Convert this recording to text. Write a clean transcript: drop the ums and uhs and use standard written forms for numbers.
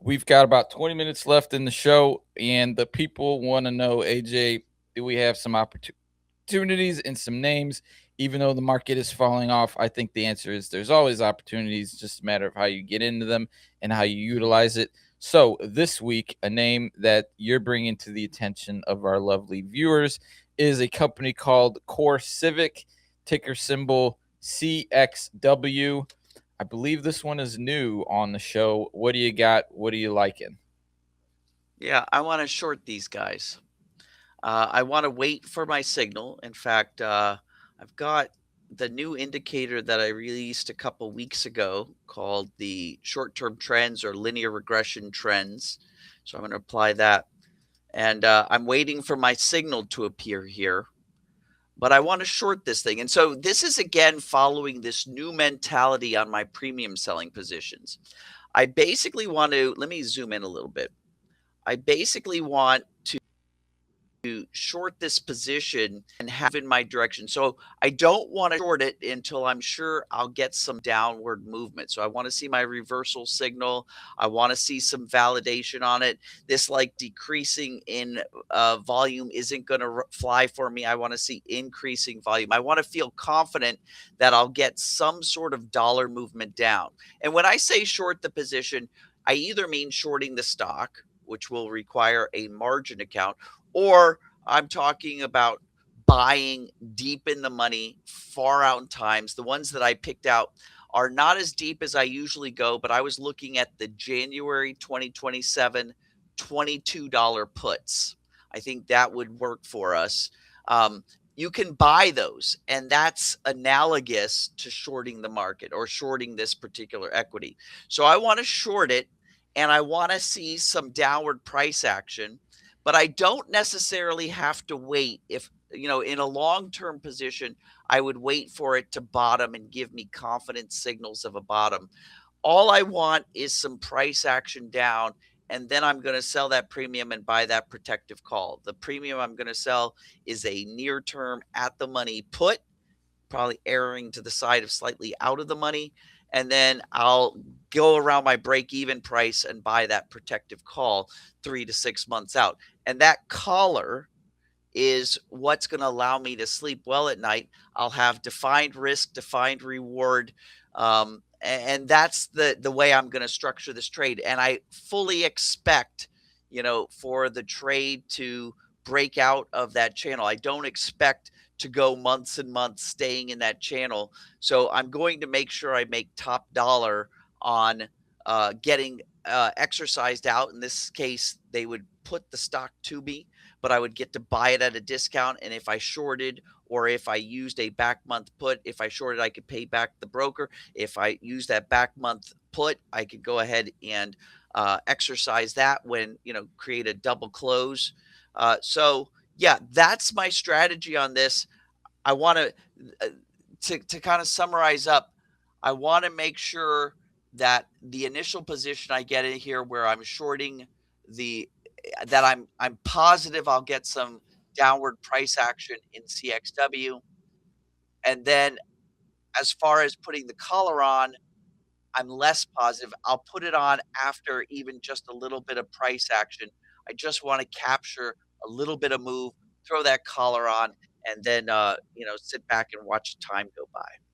We've got about 20 minutes left in the show, and the people want to know, AJ, do we have some opportunities and some names, even though the market is falling off? I think the answer is there's always opportunities, just a matter of how you get into them and how you utilize it. So, this week, a name that you're bringing to the attention of our lovely viewers is a company called Core Civic, ticker symbol CXW. I believe this one is new on the show. What do you got? What are you liking? Yeah, I want to short these guys. I want to wait for my signal. In fact, I've got the new indicator that I released a couple weeks ago called the short term trends or linear regression trends. So I'm going to apply that. And I'm waiting for my signal to appear here. But I want to short this thing. And so this is again following this new mentality on my premium selling positions. I basically want to, let me zoom in a little bit. I basically want to short this position and have in my direction. So I don't want to short it until I'm sure I'll get some downward movement. So I want to see my reversal signal. I want to see some validation on it. This like decreasing in volume isn't going to fly for me. I want to see increasing volume. I want to feel confident that I'll get some sort of dollar movement down. And when I say short the position, I either mean shorting the stock, which will require a margin account, or I'm talking about buying deep in the money, far out in times. The ones that I picked out are not as deep as I usually go, but I was looking at the January 2027 $22 puts. I think that would work for us. Um, you can buy those, and that's analogous to shorting the market or shorting this particular equity. So I want to short it, and I want to see some downward price action, but I don't necessarily have to wait. If, in a long term position, I would wait for it to bottom and give me confident signals of a bottom. All I want is some price action down, and then I'm going to sell that premium and buy that protective call. The premium I'm going to sell is a near term at the money put, probably erring to the side of slightly out of the money. And then I'll go around my break even price and buy that protective call 3 to 6 months out. And that collar is what's going to allow me to sleep well at night. I'll have defined risk, defined reward. And that's the way I'm going to structure this trade. And I fully expect, for the trade to break out of that channel. I don't expect to go months and months staying in that channel. So I'm going to make sure I make top dollar on getting exercised out. In this case, they would put the stock to me, but I would get to buy it at a discount. And if I shorted, or if I used a back month put, if I shorted, I could pay back the broker. If I use that back month put, I could go ahead and exercise that when, create a double close. So yeah, that's my strategy on this. I want uh, to kind of summarize up. I want to make sure that the initial position I get in here where I'm shorting the that I'm positive I'll get some downward price action in CXW. And then as far as putting the collar on, I'm less positive. I'll put it on after even just a little bit of price action. I just want to capture a little bit of move, throw that collar on, and then sit back and watch time go by.